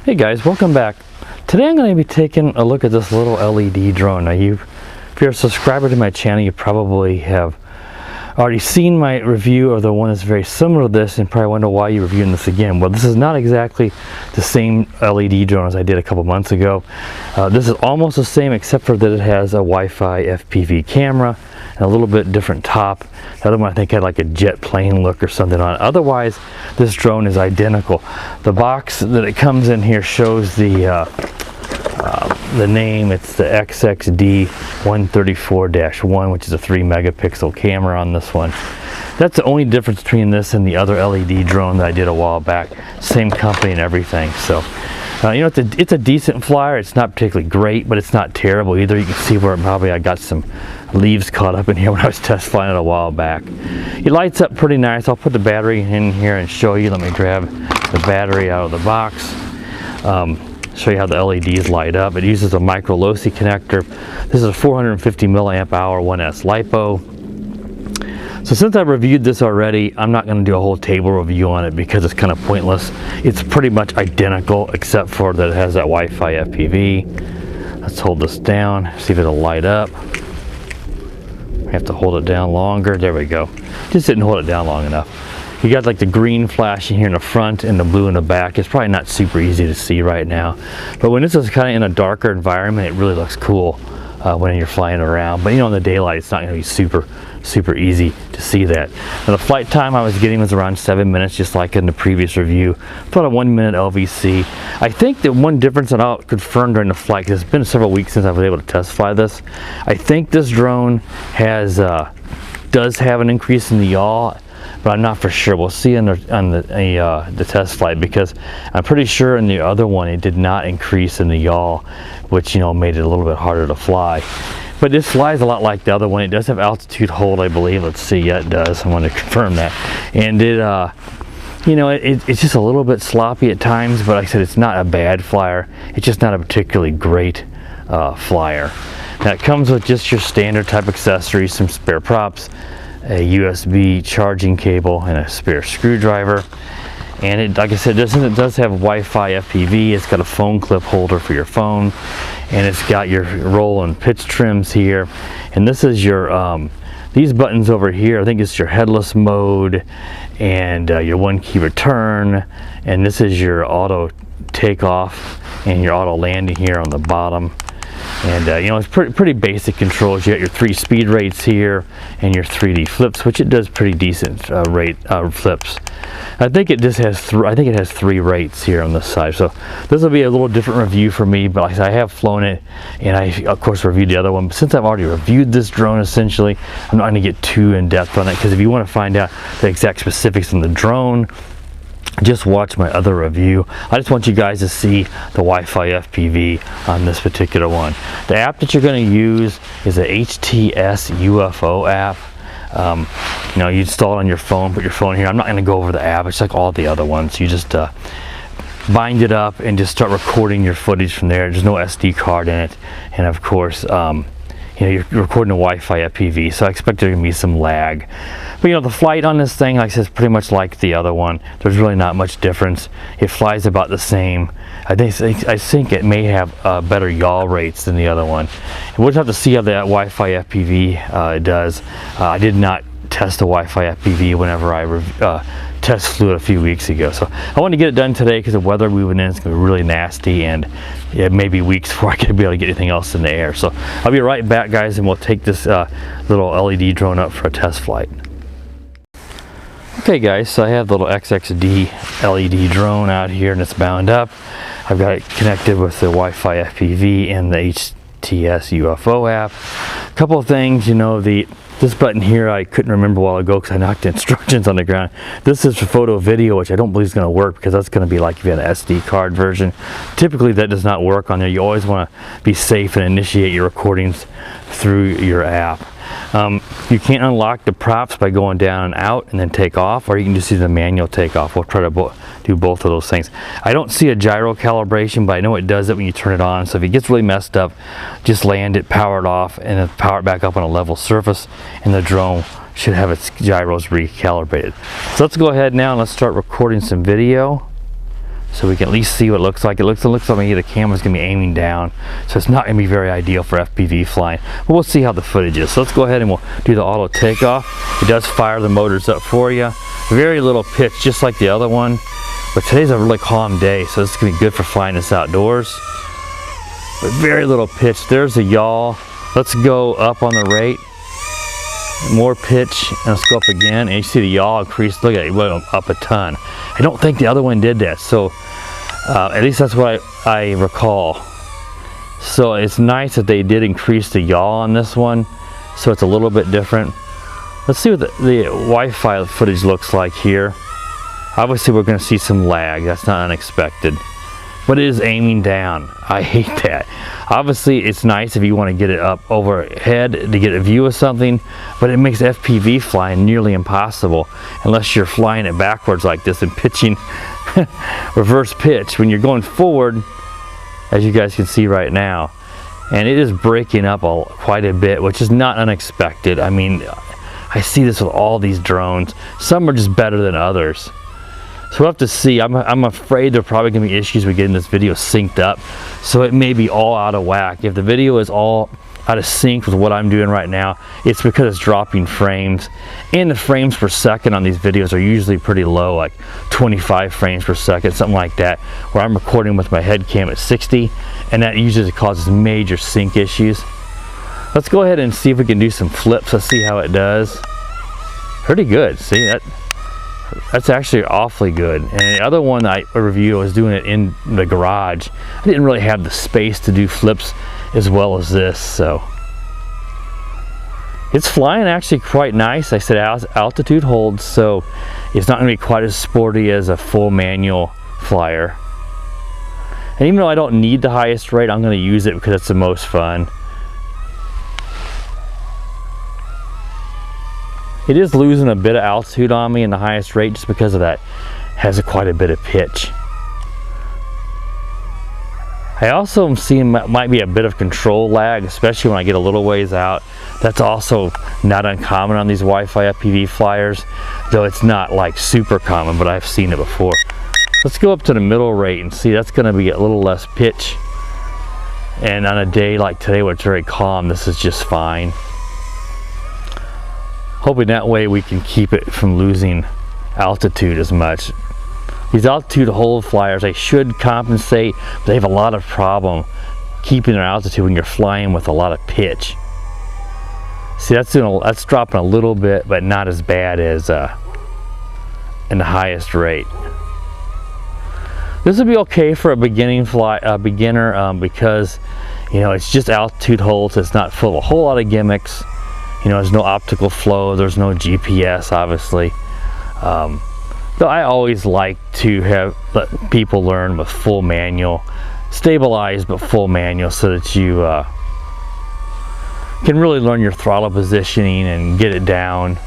Hey guys, welcome back. Today I'm going to be taking a look at this little LED drone. Now if you're a subscriber to my channel, you probably have already seen my review of the one that's very similar to this and probably wonder why you're reviewing this again. Well, this is not exactly the same LED drone as I did a couple months ago. This is almost the same except for that it has a Wi-Fi FPV camera and a little bit different top. The other one I think had like a jet plane look or something on it. Otherwise, this drone is identical. The box that it comes in here shows the name. It's the XXD134-1, which is a 3 megapixel camera on this one. That's the only difference between this and the other LED drone that I did a while back. Same company and everything. So you know, it's a decent flyer. It's not particularly great, but it's not terrible either. You can see where probably I got some leaves caught up in here when I was test flying it a while back. It lights up pretty nice. I'll put the battery in here and show you. Let me grab the battery out of the box. Show you how the LEDs light up. It uses a micro loci connector. This is a 450 milliamp hour 1S LiPo. So since I've reviewed this already, I'm not going to do a whole table review on it because it's kind of pointless. It's pretty much identical except for that it has that Wi-Fi FPV. Let's hold this down, see if it'll light up. I have to hold it down longer. There we go. Just didn't hold it down long enough. You got like the green flashing here in the front and the blue in the back. It's probably not super easy to see right now, but when this is kind of in a darker environment, it really looks cool when you're flying around. But you know, in the daylight, it's not going to be super easy to see that. Now, the flight time I was getting was around 7 minutes, just like in the previous review. About a 1 minute LVC. I think that one difference that I'll confirm during the flight, because it's been several weeks since I was able to test fly this. I think this drone has does have an increase in the yaw, but I'm not for sure. We'll see on the test flight, because I'm pretty sure in the other one it did not increase in the yaw, which, you know, made it a little bit harder to fly. But this flies a lot like the other one. It does have altitude hold, I believe. Let's see. Yeah, it does. I want to confirm that. And it, you know, it's just a little bit sloppy at times, but like I said, it's not a bad flyer. It's just not a particularly great flyer. Now, it comes with just your standard type accessories, some spare props, a USB charging cable, and a spare screwdriver. And it, like I said, it does have Wi-Fi FPV. It's got a phone clip holder for your phone, and it's got your roll and pitch trims here. And this is your these buttons over here. I think it's your headless mode and your one key return. And this is your auto takeoff and your auto landing here on the bottom. And you know, it's pretty basic controls. You got your 3 speed rates here and your 3D flips, which it does pretty decent rate flips. I think it just has it has 3 rates here on this side. So this will be a little different review for me, but like I said, I have flown it, and I of course reviewed the other one. But since I've already reviewed this drone, essentially, I'm not going to get too in depth on it, because if you want to find out the exact specifics on the drone, just watch my other review. I just want you guys to see the Wi-Fi FPV on this particular one. The app that you're going to use is a HTS UFO app. You know, you install it on your phone, put your phone here. I'm not going to go over the app. It's like all the other ones. You just bind it up and just start recording your footage from there. There's no SD card in it, and of course, you know, you're recording a Wi-Fi FPV, so I expect there to be some lag. But you know, the flight on this thing, like I said, is pretty much like the other one. There's really not much difference. It flies about the same. I think it may have better yaw rates than the other one. We'll just have to see how that Wi-Fi FPV does. I did not test the Wi-Fi FPV whenever I test flew it a few weeks ago. So I want to get it done today because the weather moving in is going to be really nasty, and it may be weeks before I can be able to get anything else in the air. So I'll be right back, guys, and we'll take this little LED drone up for a test flight. Okay guys, so I have the little XXD LED drone out here, and it's bound up. I've got it connected with the Wi-Fi FPV and the HTS UFO app. A couple of things, you know, this button here I couldn't remember a while ago because I knocked the instructions on the ground. This is for photo video, which I don't believe is going to work, because that's going to be like if you had an SD card version. Typically that does not work on there. You always want to be safe and initiate your recordings through your app. You can't unlock the props by going down and out and then take off, or you can just do the manual takeoff. We'll try to do both of those things. I don't see a gyro calibration, but I know it does it when you turn it on. So if it gets really messed up, just land it, power it off, and then power it back up on a level surface, and the drone should have its gyros recalibrated. So let's go ahead now and let's start recording some video. so we can at least see what it looks like. It looks like maybe the camera's gonna be aiming down, so it's not gonna be very ideal for FPV flying, but we'll see how the footage is. So let's go ahead and we'll do the auto takeoff. It does fire the motors up for you. Very little pitch, just like the other one, but today's a really calm day, so this is gonna be good for flying this outdoors. But very little pitch. There's the yaw. Let's go up on the rate. More pitch, and let's go up again, and you see the yaw increase. Look at it, it went up a ton. I don't think the other one did that, so at least that's what I recall. So it's nice that they did increase the yaw on this one, so it's a little bit different. Let's see what the Wi-Fi footage looks like here. Obviously we're going to see some lag, that's not unexpected. But it is aiming down. I hate that. Obviously it's nice if you want to get it up overhead to get a view of something, but it makes FPV flying nearly impossible unless you're flying it backwards like this and pitching reverse pitch. When you're going forward, as you guys can see right now, and it is breaking up quite a bit, which is not unexpected. I mean, I see this with all these drones. Some are just better than others. So we'll have to see. I'm afraid there are probably going to be issues with getting this video synced up, so it may be all out of whack. If the video is all out of sync with what I'm doing right now, it's because it's dropping frames, and the frames per second on these videos are usually pretty low, like 25 frames per second, something like that, where I'm recording with my head cam at 60, and that usually causes major sync issues. Let's go ahead and see if we can do some flips. Let's see how it does. Pretty good. See that? That's actually awfully good. And the other one I reviewed, I was doing it in the garage. I didn't really have the space to do flips as well as this, so it's flying actually quite nice. I said altitude holds, so it's not going to be quite as sporty as a full manual flyer. And even though I don't need the highest rate, I'm going to use it because it's the most fun. It is losing a bit of altitude on me in the highest rate just because of that. Has quite a bit of pitch. I also am seeing might be a bit of control lag, especially when I get a little ways out. That's also not uncommon on these Wi-Fi FPV flyers, though it's not like super common, but I've seen it before. Let's go up to the middle rate and see. That's going to be a little less pitch. And on a day like today where it's very calm, this is just fine. Hoping that way we can keep it from losing altitude as much. These altitude hold flyers, they should compensate, but they have a lot of problem keeping their altitude when you're flying with a lot of pitch. See, that's dropping a little bit, but not as bad as in the highest rate. This would be okay for a beginner because, you know, it's just altitude holds. It's not full of a whole lot of gimmicks. You know, there's no optical flow, there's no GPS, obviously. Though I always like to let people learn with full manual, stabilized but full manual, so that you can really learn your throttle positioning and get it down.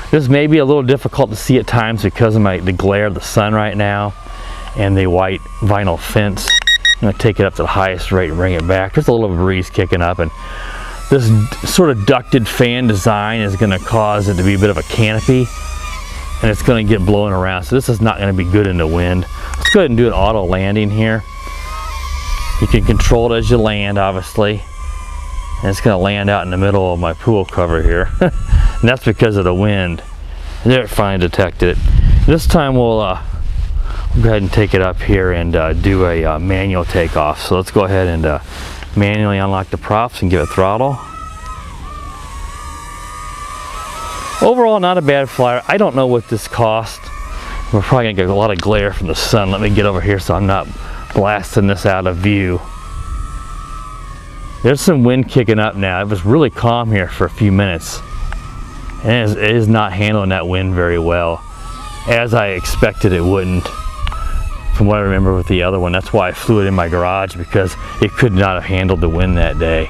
This may be a little difficult to see at times because of the glare of the sun right now and the white vinyl fence. I'm going to take it up to the highest rate and bring it back. There's a little breeze kicking up, and this sort of ducted fan design is going to cause it to be a bit of a canopy, and it's going to get blown around. So this is not going to be good in the wind. Let's go ahead and do an auto landing here. You can control it as you land, obviously, and it's going to land out in the middle of my pool cover here. And that's because of the wind. And there, it finally detected it. This time we'll go ahead and take it up here and do a manual takeoff. So let's go ahead and manually unlock the props and give it throttle. Overall, not a bad flyer. I don't know what this cost. We're probably gonna get a lot of glare from the sun. Let me get over here so I'm not blasting this out of view. There's some wind kicking up now. It was really calm here for a few minutes, and it is not handling that wind very well, as I expected it wouldn't. From what I remember with the other one, that's why I flew it in my garage, because it could not have handled the wind that day.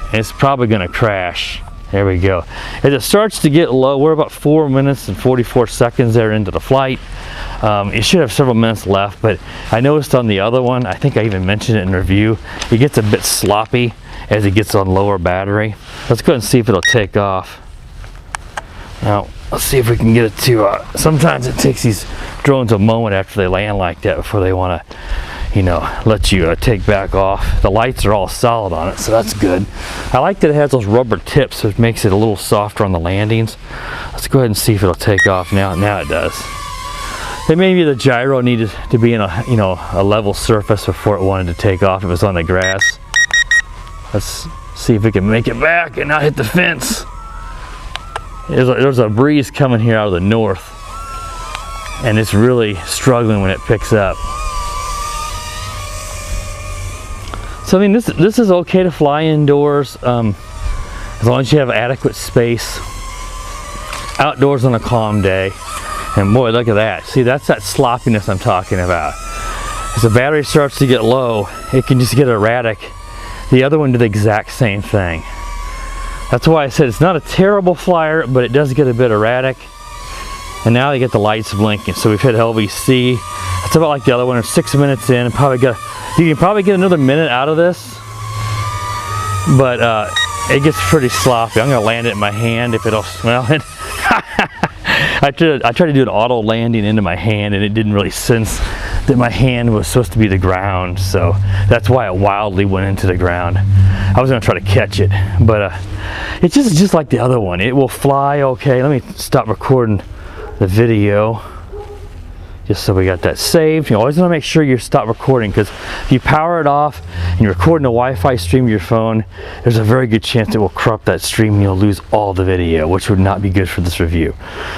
And it's probably going to crash. There we go. As it starts to get low, we're about 4 minutes and 44 seconds there into the flight. It should have several minutes left, but I noticed on the other one, I think I even mentioned it in review, it gets a bit sloppy as it gets on lower battery. Let's go ahead and see if it'll take off. Now, Let's see if we can get it to, sometimes it takes these drones a moment after they land like that before they want to, you know, let you take back off. The lights are all solid on it, so that's good. I like that it has those rubber tips, so it makes it a little softer on the landings. Let's go ahead and see if it'll take off now. Now it does. Then maybe the gyro needed to be in a, you know, a level surface before it wanted to take off. It was on the grass. Let's see if we can make it back and not hit the fence. There's a breeze coming here out of the north, and it's really struggling when it picks up. So I mean, this is okay to fly indoors, as long as you have adequate space. Outdoors on a calm day, and boy, look at that. See, that's that sloppiness I'm talking about. As the battery starts to get low, it can just get erratic. The other one did the exact same thing. That's why I said it's not a terrible flyer, but it does get a bit erratic. And now they get the lights blinking. So we've hit LVC. It's about like the other one. It's 6 minutes in. You can probably get another minute out of this, but it gets pretty sloppy. I'm gonna land it in my hand if it'll smell it. I tried to do an auto landing into my hand, and it didn't really sense that my hand was supposed to be the ground, so that's why it wildly went into the ground. I was gonna try to catch it, but it's just like the other one. It will fly okay. Let me stop recording the video just so we got that saved. You always want to make sure you stop recording, because if you power it off and you're recording a Wi-Fi stream to your phone, there's a very good chance it will corrupt that stream and you'll lose all the video, which would not be good for this review.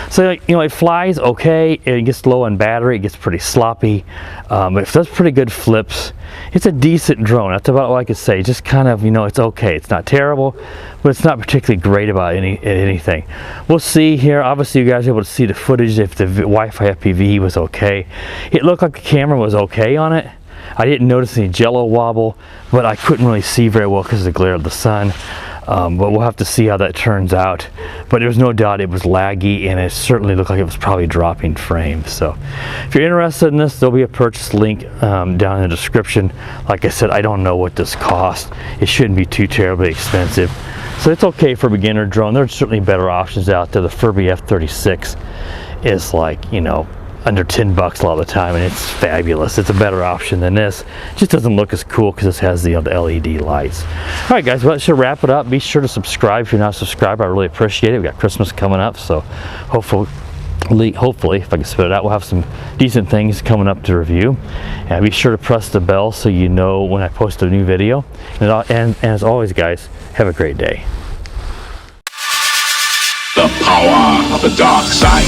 So, you know, it flies okay. It gets low on battery. It gets pretty sloppy, but it does pretty good flips. It's a decent drone. That's about all I could say. Just kind of, you know, it's okay. It's not terrible, but it's not particularly great about anything. We'll see here. Obviously, you guys are able to see the footage if the Wi-Fi FPV was okay. It looked like the camera was okay on it. I didn't notice any jello wobble, but I couldn't really see very well because of the glare of the sun. But we'll have to see how that turns out. But there's no doubt it was laggy, and it certainly looked like it was probably dropping frames. So if you're interested in this, there'll be a purchase link down in the description. Like I said, I don't know what this costs. It shouldn't be too terribly expensive. So it's okay for a beginner drone. There's certainly better options out there. The Furby F36 is like, you know, under 10 bucks a lot of the time, and it's fabulous. It's a better option than this. It just doesn't look as cool because this has the LED lights. All right, guys, well, that should wrap it up. Be sure to subscribe if you're not subscribed. I really appreciate it. We've got Christmas coming up, so hopefully, if I can spit it out, we'll have some decent things coming up to review. And be sure to press the bell so you know when I post a new video. And as always, guys, have a great day. The power of the dark side.